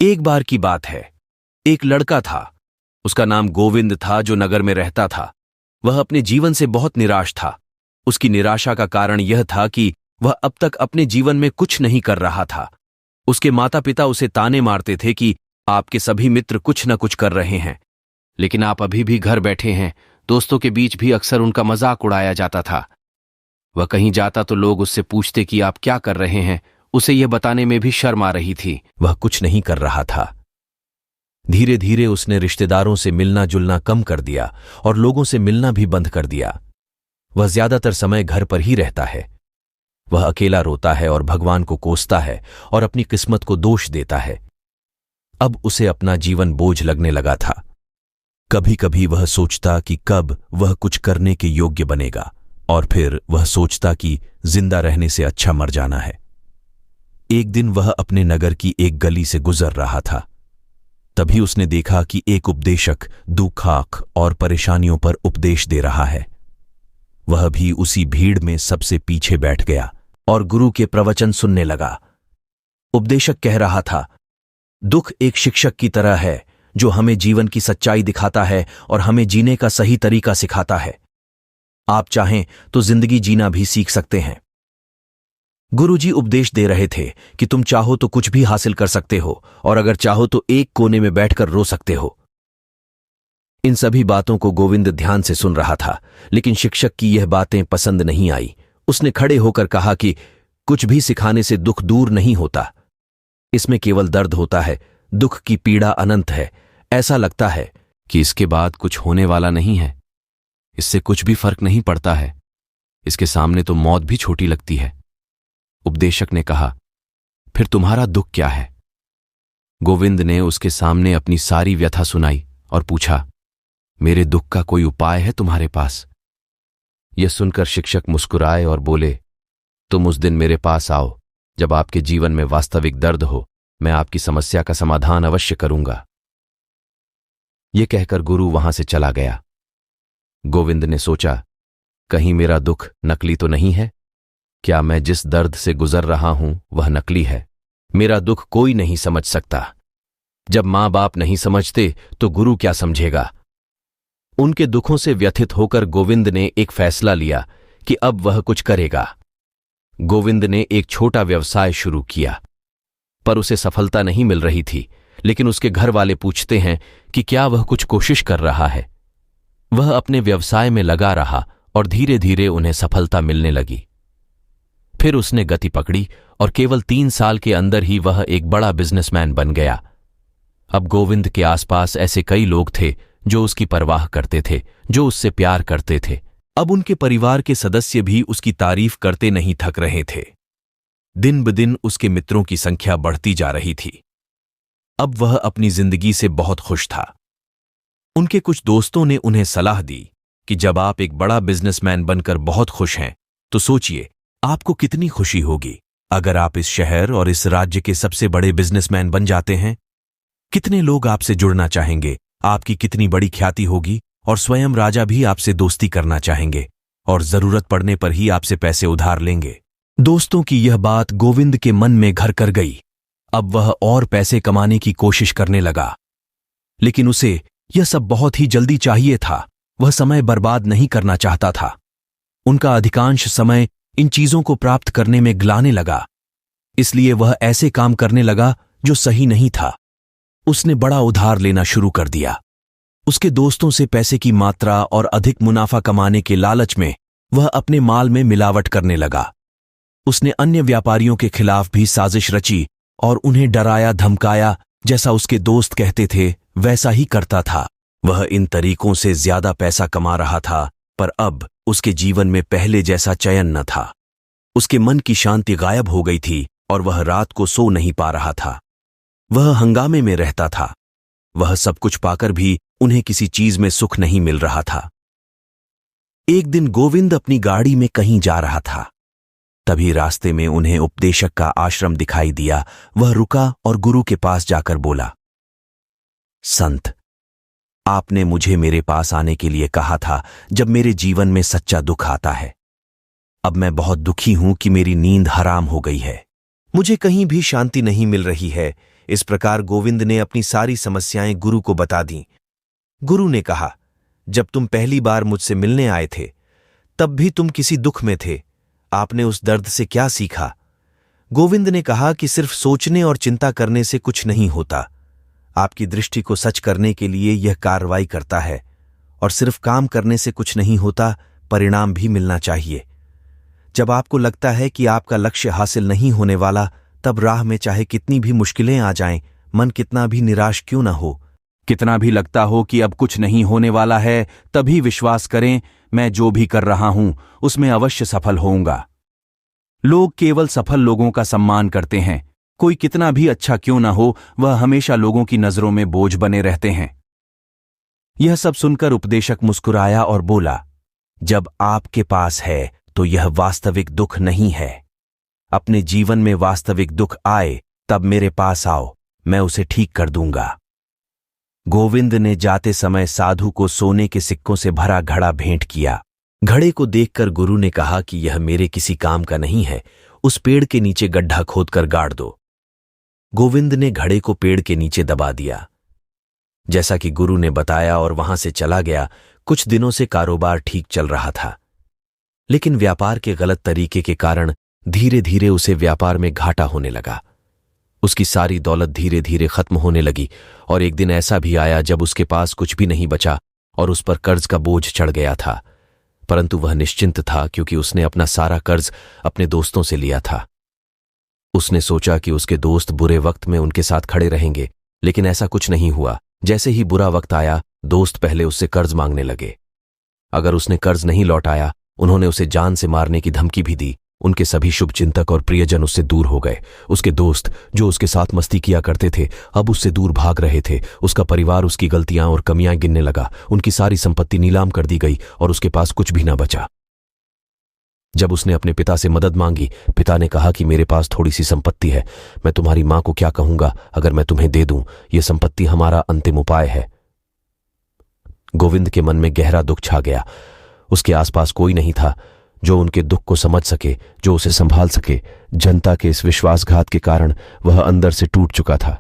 एक बार की बात है, एक लड़का था। उसका नाम गोविंद था, जो नगर में रहता था। वह अपने जीवन से बहुत निराश था। उसकी निराशा का कारण यह था कि वह अब तक अपने जीवन में कुछ नहीं कर रहा था। उसके माता पिता उसे ताने मारते थे कि आपके सभी मित्र कुछ न कुछ कर रहे हैं, लेकिन आप अभी भी घर बैठे हैं। दोस्तों के बीच भी अक्सर उनका मजाक उड़ाया जाता था। वह कहीं जाता तो लोग उससे पूछते कि आप क्या कर रहे हैं। उसे यह बताने में भी शर्म आ रही थी। वह कुछ नहीं कर रहा था। धीरे धीरे उसने रिश्तेदारों से मिलना जुलना कम कर दिया और लोगों से मिलना भी बंद कर दिया। वह ज्यादातर समय घर पर ही रहता है। वह अकेला रोता है और भगवान को कोसता है और अपनी किस्मत को दोष देता है। अब उसे अपना जीवन बोझ लगने लगा था। कभी कभी वह सोचता कि कब वह कुछ करने के योग्य बनेगा, और फिर वह सोचता कि जिंदा रहने से अच्छा मर जाना है। एक दिन वह अपने नगर की एक गली से गुजर रहा था। तभी उसने देखा कि एक उपदेशक दुख और परेशानियों पर उपदेश दे रहा है। वह भी उसी भीड़ में सबसे पीछे बैठ गया और गुरु के प्रवचन सुनने लगा। उपदेशक कह रहा था, दुख एक शिक्षक की तरह है जो हमें जीवन की सच्चाई दिखाता है और हमें जीने का सही तरीका सिखाता है। आप चाहें तो जिंदगी जीना भी सीख सकते हैं। गुरुजी उपदेश दे रहे थे कि तुम चाहो तो कुछ भी हासिल कर सकते हो, और अगर चाहो तो एक कोने में बैठकर रो सकते हो। इन सभी बातों को गोविंद ध्यान से सुन रहा था, लेकिन शिक्षक की यह बातें पसंद नहीं आई। उसने खड़े होकर कहा कि कुछ भी सिखाने से दुख दूर नहीं होता। इसमें केवल दर्द होता है। दुख की पीड़ा अनंत है। ऐसा लगता है कि इसके बाद कुछ होने वाला नहीं है। इससे कुछ भी फर्क नहीं पड़ता है। इसके सामने तो मौत भी छोटी लगती है। उपदेशक ने कहा, फिर तुम्हारा दुख क्या है? गोविंद ने उसके सामने अपनी सारी व्यथा सुनाई और पूछा, मेरे दुख का कोई उपाय है तुम्हारे पास? यह सुनकर शिक्षक मुस्कुराए और बोले, तुम उस दिन मेरे पास आओ जब आपके जीवन में वास्तविक दर्द हो। मैं आपकी समस्या का समाधान अवश्य करूंगा। यह कहकर गुरु वहां से चला गया। गोविंद ने सोचा, कहीं मेरा दुख नकली तो नहीं है? क्या मैं जिस दर्द से गुजर रहा हूं वह नकली है? मेरा दुख कोई नहीं समझ सकता। जब मां बाप नहीं समझते तो गुरु क्या समझेगा? उनके दुखों से व्यथित होकर गोविंद ने एक फैसला लिया कि अब वह कुछ करेगा। गोविंद ने एक छोटा व्यवसाय शुरू किया, पर उसे सफलता नहीं मिल रही थी। लेकिन उसके घर वाले पूछते हैं कि क्या वह कुछ कोशिश कर रहा है। वह अपने व्यवसाय में लगा रहा और धीरे धीरे उन्हें सफलता मिलने लगी। फिर उसने गति पकड़ी और केवल 3 साल के अंदर ही वह एक बड़ा बिजनेसमैन बन गया। अब गोविंद के आसपास ऐसे कई लोग थे जो उसकी परवाह करते थे, जो उससे प्यार करते थे। अब उनके परिवार के सदस्य भी उसकी तारीफ करते नहीं थक रहे थे। दिन ब दिन उसके मित्रों की संख्या बढ़ती जा रही थी। अब वह अपनी जिंदगी से बहुत खुश था। उनके कुछ दोस्तों ने उन्हें सलाह दी कि जब आप एक बड़ा बिजनेसमैन बनकर बहुत खुश हैं, तो सोचिए आपको कितनी खुशी होगी अगर आप इस शहर और इस राज्य के सबसे बड़े बिजनेसमैन बन जाते हैं। कितने लोग आपसे जुड़ना चाहेंगे, आपकी कितनी बड़ी ख्याति होगी, और स्वयं राजा भी आपसे दोस्ती करना चाहेंगे और जरूरत पड़ने पर ही आपसे पैसे उधार लेंगे। दोस्तों की यह बात गोविंद के मन में घर कर गई। अब वह और पैसे कमाने की कोशिश करने लगा, लेकिन उसे यह सब बहुत ही जल्दी चाहिए था। वह समय बर्बाद नहीं करना चाहता था। उनका अधिकांश समय इन चीजों को प्राप्त करने में गलाने लगा। इसलिए वह ऐसे काम करने लगा जो सही नहीं था। उसने बड़ा उधार लेना शुरू कर दिया। उसके दोस्तों से पैसे की मात्रा और अधिक मुनाफा कमाने के लालच में वह अपने माल में मिलावट करने लगा। उसने अन्य व्यापारियों के खिलाफ भी साजिश रची और उन्हें डराया धमकाया। जैसा उसके दोस्त कहते थे वैसा ही करता था। वह इन तरीकों से ज्यादा पैसा कमा रहा था, पर अब उसके जीवन में पहले जैसा चयन न था। उसके मन की शांति गायब हो गई थी और वह रात को सो नहीं पा रहा था। वह हंगामे में रहता था। वह सब कुछ पाकर भी उन्हें किसी चीज में सुख नहीं मिल रहा था। एक दिन गोविंद अपनी गाड़ी में कहीं जा रहा था। तभी रास्ते में उन्हें उपदेशक का आश्रम दिखाई दिया। वह रुका और गुरु के पास जाकर बोला, संत, आपने मुझे मेरे पास आने के लिए कहा था जब मेरे जीवन में सच्चा दुख आता है। अब मैं बहुत दुखी हूं कि मेरी नींद हराम हो गई है। मुझे कहीं भी शांति नहीं मिल रही है। इस प्रकार गोविंद ने अपनी सारी समस्याएं गुरु को बता दीं। गुरु ने कहा, जब तुम पहली बार मुझसे मिलने आए थे तब भी तुम किसी दुख में थे। आपने उस दर्द से क्या सीखा? गोविंद ने कहा कि सिर्फ सोचने और चिंता करने से कुछ नहीं होता। आपकी दृष्टि को सच करने के लिए यह कार्रवाई करता है, और सिर्फ काम करने से कुछ नहीं होता, परिणाम भी मिलना चाहिए। जब आपको लगता है कि आपका लक्ष्य हासिल नहीं होने वाला, तब राह में चाहे कितनी भी मुश्किलें आ जाएं, मन कितना भी निराश क्यों न हो, कितना भी लगता हो कि अब कुछ नहीं होने वाला है, तभी विश्वास करें, मैं जो भी कर रहा हूं उसमें अवश्य सफल होऊंगा। लोग केवल सफल लोगों का सम्मान करते हैं। कोई कितना भी अच्छा क्यों ना हो, वह हमेशा लोगों की नजरों में बोझ बने रहते हैं। यह सब सुनकर उपदेशक मुस्कुराया और बोला, जब आपके पास है तो यह वास्तविक दुख नहीं है। अपने जीवन में वास्तविक दुख आए तब मेरे पास आओ, मैं उसे ठीक कर दूंगा। गोविंद ने जाते समय साधु को सोने के सिक्कों से भरा घड़ा भेंट किया। घड़े को देखकर गुरु ने कहा कि यह मेरे किसी काम का नहीं है, उस पेड़ के नीचे गड्ढा खोदकर गाड़ दो। गोविंद ने घड़े को पेड़ के नीचे दबा दिया, जैसा कि गुरु ने बताया, और वहां से चला गया। कुछ दिनों से कारोबार ठीक चल रहा था, लेकिन व्यापार के गलत तरीके के कारण धीरे धीरे उसे व्यापार में घाटा होने लगा। उसकी सारी दौलत धीरे धीरे खत्म होने लगी, और एक दिन ऐसा भी आया जब उसके पास कुछ भी नहीं बचा और उस पर कर्ज का बोझ चढ़ गया था। परंतु वह निश्चिंत था, क्योंकि उसने अपना सारा कर्ज अपने दोस्तों से लिया था। उसने सोचा कि उसके दोस्त बुरे वक्त में उनके साथ खड़े रहेंगे, लेकिन ऐसा कुछ नहीं हुआ। जैसे ही बुरा वक्त आया, दोस्त पहले उससे कर्ज मांगने लगे। अगर उसने कर्ज नहीं लौटाया, उन्होंने उसे जान से मारने की धमकी भी दी। उनके सभी शुभचिंतक और प्रियजन उससे दूर हो गए। उसके दोस्त, जो उसके साथ मस्ती किया करते थे, अब उससे दूर भाग रहे थे। उसका परिवार उसकी गलतियां और कमियां गिनने लगा। उनकी सारी संपत्ति नीलाम कर दी गई और उसके पास कुछ भी न बचा। जब उसने अपने पिता से मदद मांगी, पिता ने कहा कि मेरे पास थोड़ी सी संपत्ति है, मैं तुम्हारी मां को क्या कहूंगा अगर मैं तुम्हें दे दूं? यह संपत्ति हमारा अंतिम उपाय है। गोविंद के मन में गहरा दुख छा गया। उसके आसपास कोई नहीं था जो उनके दुख को समझ सके, जो उसे संभाल सके। जनता के इस विश्वासघात के कारण वह अंदर से टूट चुका था।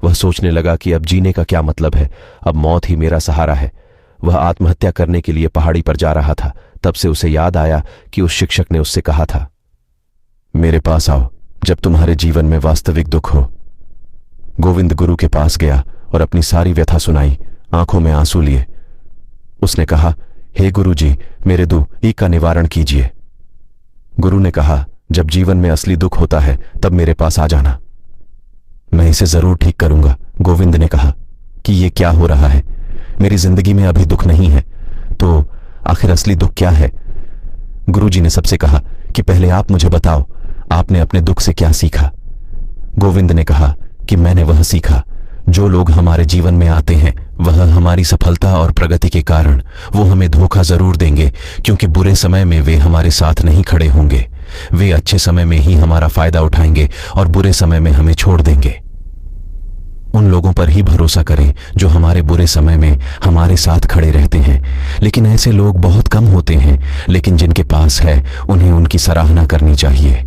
वह सोचने लगा कि अब जीने का क्या मतलब है, अब मौत ही मेरा सहारा है। वह आत्महत्या करने के लिए पहाड़ी पर जा रहा था। तब से उसे याद आया कि उस शिक्षक ने उससे कहा था, मेरे पास आओ जब तुम्हारे जीवन में वास्तविक दुख हो। गोविंद गुरु के पास गया और अपनी सारी व्यथा सुनाई, आंखों में आंसू लिए। उसने कहा, हे गुरु जी, मेरे दुख का निवारण कीजिए। गुरु ने कहा, जब जीवन में असली दुख होता है तब मेरे पास आ जाना, मैं इसे जरूर ठीक करूंगा। गोविंद ने कहा कि ये क्या हो रहा है, मेरी जिंदगी में अभी दुख नहीं है, तो आखिर असली दुख क्या है? गुरुजी ने सबसे कहा कि पहले आप मुझे बताओ, आपने अपने दुख से क्या सीखा? गोविंद ने कहा कि मैंने वह सीखा, जो लोग हमारे जीवन में आते हैं वह हमारी सफलता और प्रगति के कारण वो हमें धोखा जरूर देंगे, क्योंकि बुरे समय में वे हमारे साथ नहीं खड़े होंगे। वे अच्छे समय में ही हमारा फायदा उठाएंगे और बुरे समय में हमें छोड़ देंगे। उन लोगों पर ही भरोसा करें जो हमारे बुरे समय में हमारे साथ खड़े रहते हैं। लेकिन ऐसे लोग बहुत कम होते हैं, लेकिन जिनके पास है उन्हें उनकी सराहना करनी चाहिए,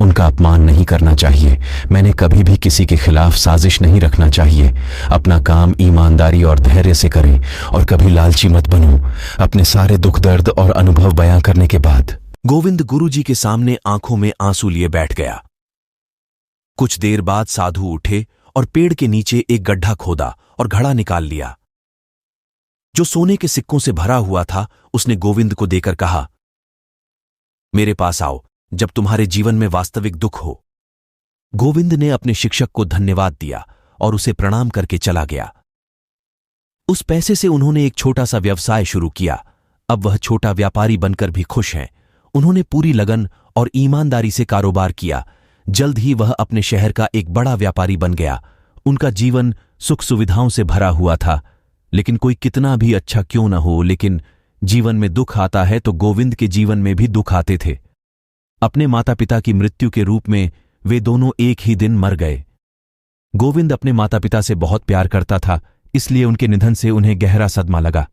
उनका अपमान नहीं करना चाहिए। मैंने कभी भी किसी के खिलाफ साजिश नहीं रखना चाहिए। अपना काम ईमानदारी और धैर्य से करें और कभी लालची मत बनो। अपने सारे दुख दर्द और अनुभव बयां करने के बाद गोविंद गुरुजी के सामने आंखों में आंसू लिए बैठ गया। कुछ देर बाद साधु उठे और पेड़ के नीचे एक गड्ढा खोदा और घड़ा निकाल लिया, जो सोने के सिक्कों से भरा हुआ था। उसने गोविंद को देकर कहा, मेरे पास आओ जब तुम्हारे जीवन में वास्तविक दुख हो। गोविंद ने अपने शिक्षक को धन्यवाद दिया और उसे प्रणाम करके चला गया। उस पैसे से उन्होंने एक छोटा सा व्यवसाय शुरू किया। अब वह छोटा व्यापारी बनकर भी खुश हैं। उन्होंने पूरी लगन और ईमानदारी से कारोबार किया। जल्द ही वह अपने शहर का एक बड़ा व्यापारी बन गया। उनका जीवन सुख सुविधाओं से भरा हुआ था। लेकिन कोई कितना भी अच्छा क्यों न हो, लेकिन जीवन में दुख आता है तो गोविंद के जीवन में भी दुख आते थे। अपने माता पिता की मृत्यु के रूप में वे दोनों एक ही दिन मर गए। गोविंद अपने माता पिता से बहुत प्यार करता था, इसलिए उनके निधन से उन्हें गहरा सदमा लगा।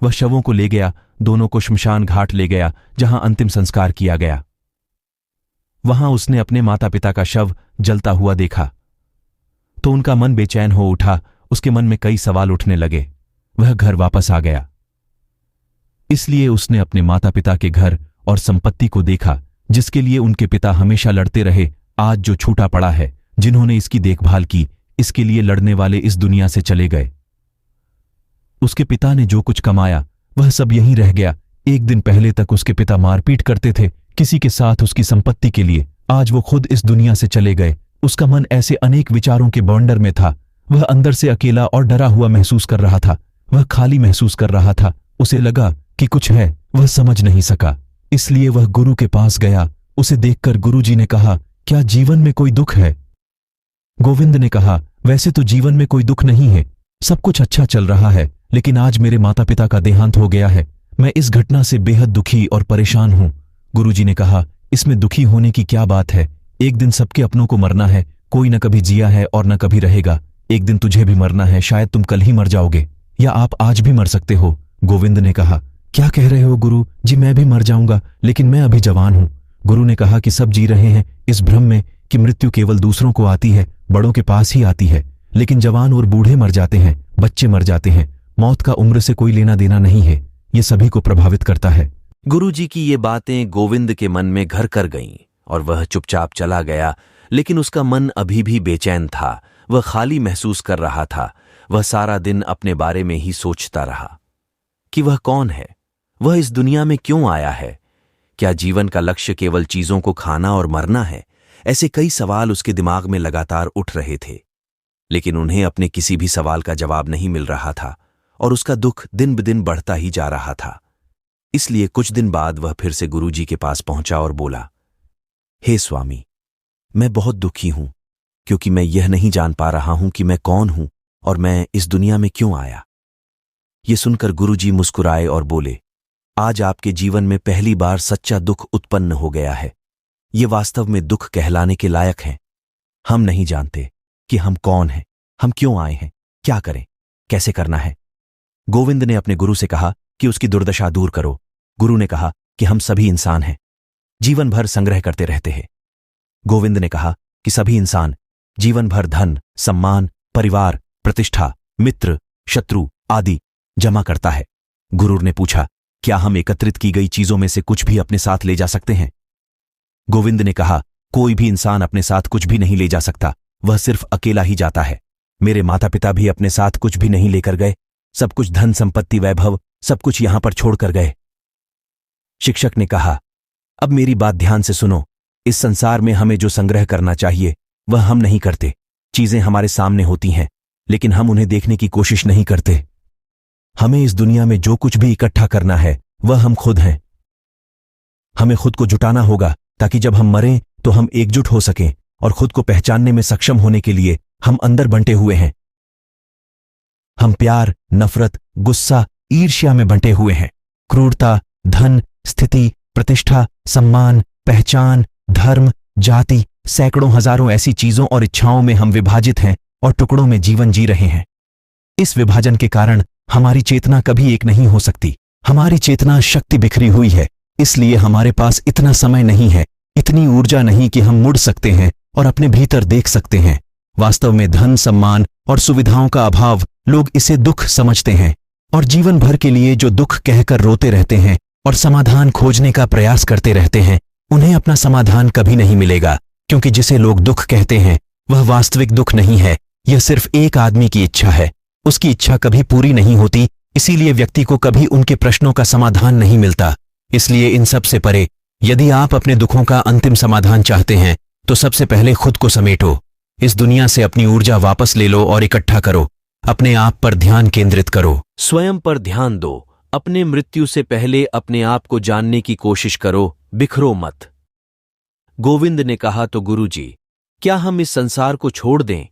वह शवों को ले गया, दोनों को श्मशान घाट ले गया, जहां अंतिम संस्कार किया गया। वहां उसने अपने माता पिता का शव जलता हुआ देखा। तो उनका मन बेचैन हो उठा। उसके मन में कई सवाल उठने लगे। वह घर वापस आ गया। इसलिए उसने अपने माता पिता के घर और संपत्ति को देखा, जिसके लिए उनके पिता हमेशा लड़ते रहे, आज जो छूटा पड़ा है। जिन्होंने इसकी देखभाल की, इसके लिए लड़ने वाले इस दुनिया से चले गए। उसके पिता ने जो कुछ कमाया वह सब यहीं रह गया। एक दिन पहले तक उसके पिता मारपीट करते थे किसी के साथ उसकी संपत्ति के लिए। आज वो खुद इस दुनिया से चले गए। उसका मन ऐसे अनेक विचारों के बवंडर में था। वह अंदर से अकेला और डरा हुआ महसूस कर रहा था। वह खाली महसूस कर रहा था। उसे लगा कि कुछ है, वह समझ नहीं सका। इसलिए वह गुरु के पास गया। उसे देखकर गुरुजी ने कहा, क्या जीवन में कोई दुख है? गोविंद ने कहा, वैसे तो जीवन में कोई दुख नहीं है, सब कुछ अच्छा चल रहा है, लेकिन आज मेरे माता पिता का देहांत हो गया है। मैं इस घटना से बेहद दुखी और परेशान हूं। गुरुजी ने कहा, इसमें दुखी होने की क्या बात है? एक दिन सबके अपनों को मरना है। कोई न कभी जिया है और न कभी रहेगा। एक दिन तुझे भी मरना है। शायद तुम कल ही मर जाओगे, या आप आज भी मर सकते हो। गोविंद ने कहा, क्या कह रहे हो गुरु जी? मैं भी मर जाऊंगा, लेकिन मैं अभी जवान हूं। गुरु ने कहा कि सब जी रहे हैं इस भ्रम में कि मृत्यु केवल दूसरों को आती है, बड़ों के पास ही आती है। लेकिन जवान और बूढ़े मर जाते हैं, बच्चे मर जाते हैं। मौत का उम्र से कोई लेना देना नहीं है। ये सभी को प्रभावित करता है। गुरुजी की ये बातें गोविंद के मन में घर कर गईं और वह चुपचाप चला गया। लेकिन उसका मन अभी भी बेचैन था। वह खाली महसूस कर रहा था। वह सारा दिन अपने बारे में ही सोचता रहा कि वह कौन है, वह इस दुनिया में क्यों आया है, क्या जीवन का लक्ष्य केवल चीजों को खाना और मरना है? ऐसे कई सवाल उसके दिमाग में लगातार उठ रहे थे, लेकिन उन्हें अपने किसी भी सवाल का जवाब नहीं मिल रहा था और उसका दुख दिन ब दिन बढ़ता ही जा रहा था। इसलिए कुछ दिन बाद वह फिर से गुरुजी के पास पहुंचा और बोला, हे स्वामी, मैं बहुत दुखी हूं, क्योंकि मैं यह नहीं जान पा रहा हूं कि मैं कौन हूं और मैं इस दुनिया में क्यों आया। ये सुनकर गुरुजी मुस्कुराए और बोले, आज आपके जीवन में पहली बार सच्चा दुख उत्पन्न हो गया है। ये वास्तव में दुख कहलाने के लायक है। हम नहीं जानते कि हम कौन हैं, हम क्यों आए हैं, क्या करें, कैसे करना है। गोविंद ने अपने गुरु से कहा कि उसकी दुर्दशा दूर करो। गुरु ने कहा कि हम सभी इंसान हैं, जीवन भर संग्रह करते रहते हैं। गोविंद ने कहा कि सभी इंसान जीवन भर धन, सम्मान, परिवार, प्रतिष्ठा, मित्र, शत्रु आदि जमा करता है। गुरु ने पूछा, क्या हम एकत्रित की गई चीजों में से कुछ भी अपने साथ ले जा सकते हैं? गोविंद ने कहा, कोई भी इंसान अपने साथ कुछ भी नहीं ले जा सकता, वह सिर्फ अकेला ही जाता है। मेरे माता पिता भी अपने साथ कुछ भी नहीं लेकर गए, सब कुछ धन संपत्ति वैभव सब कुछ यहां पर छोड़कर गए। शिक्षक ने कहा, अब मेरी बात ध्यान से सुनो। इस संसार में हमें जो संग्रह करना चाहिए वह हम नहीं करते। चीजें हमारे सामने होती हैं, लेकिन हम उन्हें देखने की कोशिश नहीं करते। हमें इस दुनिया में जो कुछ भी इकट्ठा करना है वह हम खुद हैं। हमें खुद को जुटाना होगा ताकि जब हम मरें तो हम एकजुट हो सकें, और खुद को पहचानने में सक्षम होने के लिए हम अंदर बंटे हुए हैं। हम प्यार, नफरत, गुस्सा, ईर्ष्या में बंटे हुए हैं। क्रूरता, धन, स्थिति, प्रतिष्ठा, सम्मान, पहचान, धर्म, जाति, सैकड़ों हजारों ऐसी चीजों और इच्छाओं में हम विभाजित हैं और टुकड़ों में जीवन जी रहे हैं। इस विभाजन के कारण हमारी चेतना कभी एक नहीं हो सकती। हमारी चेतना शक्ति बिखरी हुई है, इसलिए हमारे पास इतना समय नहीं है, इतनी ऊर्जा नहीं कि हम मुड़ सकते हैं और अपने भीतर देख सकते हैं। वास्तव में धन, सम्मान और सुविधाओं का अभाव, लोग इसे दुख समझते हैं और जीवन भर के लिए जो दुख कहकर रोते रहते हैं और समाधान खोजने का प्रयास करते रहते हैं, उन्हें अपना समाधान कभी नहीं मिलेगा, क्योंकि जिसे लोग दुख कहते हैं वह वास्तविक दुख नहीं है। यह सिर्फ एक आदमी की इच्छा है। उसकी इच्छा कभी पूरी नहीं होती, इसीलिए व्यक्ति को कभी उनके प्रश्नों का समाधान नहीं मिलता। इसलिए इन सब से परे, यदि आप अपने दुखों का अंतिम समाधान चाहते हैं तो सबसे पहले खुद को समेटो। इस दुनिया से अपनी ऊर्जा वापस ले लो और इकट्ठा करो। अपने आप पर ध्यान केंद्रित करो। स्वयं पर ध्यान दो। अपने मृत्यु से पहले अपने आप को जानने की कोशिश करो, बिखरो मत। गोविंद ने कहा, तो गुरुजी, क्या हम इस संसार को छोड़ दें?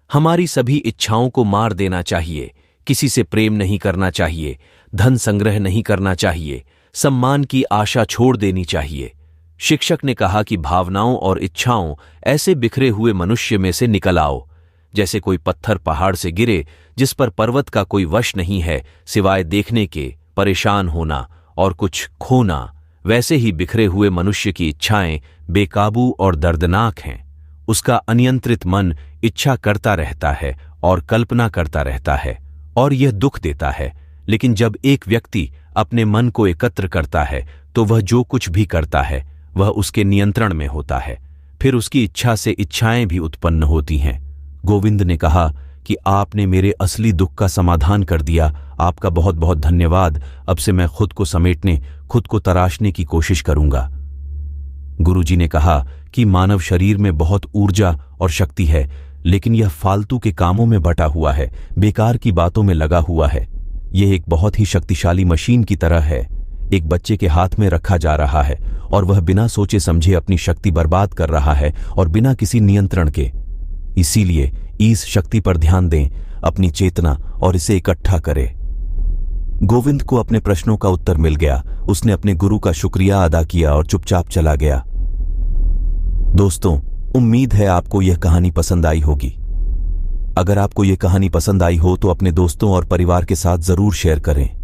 हमारी सभी इच्छाओं को मार देना चाहिए। किसी से प्रेम नहीं करना चाहिए, धन संग्रह नहीं करना चाहिए, सम्मान की आशा छोड़ देनी चाहिए। शिक्षक ने कहा कि भावनाओं और इच्छाओं ऐसे बिखरे हुए मनुष्य में से निकल आओ, जैसे कोई पत्थर पहाड़ से गिरे जिस पर पर्वत का कोई वश नहीं है सिवाय देखने के, परेशान होना और कुछ खोना। वैसे ही बिखरे हुए मनुष्य की इच्छाएं बेकाबू और दर्दनाक हैं। उसका अनियंत्रित मन इच्छा करता रहता है और कल्पना करता रहता है और यह दुख देता है। लेकिन जब एक व्यक्ति अपने मन को एकत्र करता है तो वह जो कुछ भी करता है वह उसके नियंत्रण में होता है। फिर उसकी इच्छा से इच्छाएं भी उत्पन्न होती हैं। गोविंद ने कहा कि आपने मेरे असली दुख का समाधान कर दिया, आपका बहुत बहुत धन्यवाद। अब से मैं खुद को समेटने, खुद को तराशने की कोशिश करूंगा। गुरुजी ने कहा कि मानव शरीर में बहुत ऊर्जा और शक्ति है, लेकिन यह फालतू के कामों में बटा हुआ है, बेकार की बातों में लगा हुआ है। यह एक बहुत ही शक्तिशाली मशीन की तरह है, एक बच्चे के हाथ में रखा जा रहा है और वह बिना सोचे समझे अपनी शक्ति बर्बाद कर रहा है और बिना किसी नियंत्रण के। इसीलिए इस शक्ति पर ध्यान दें, अपनी चेतना, और इसे इकट्ठा करें। गोविंद को अपने प्रश्नों का उत्तर मिल गया। उसने अपने गुरु का शुक्रिया अदा किया और चुपचाप चला गया। दोस्तों, उम्मीद है आपको यह कहानी पसंद आई होगी। अगर आपको यह कहानी पसंद आई हो तो अपने दोस्तों और परिवार के साथ जरूर शेयर करें।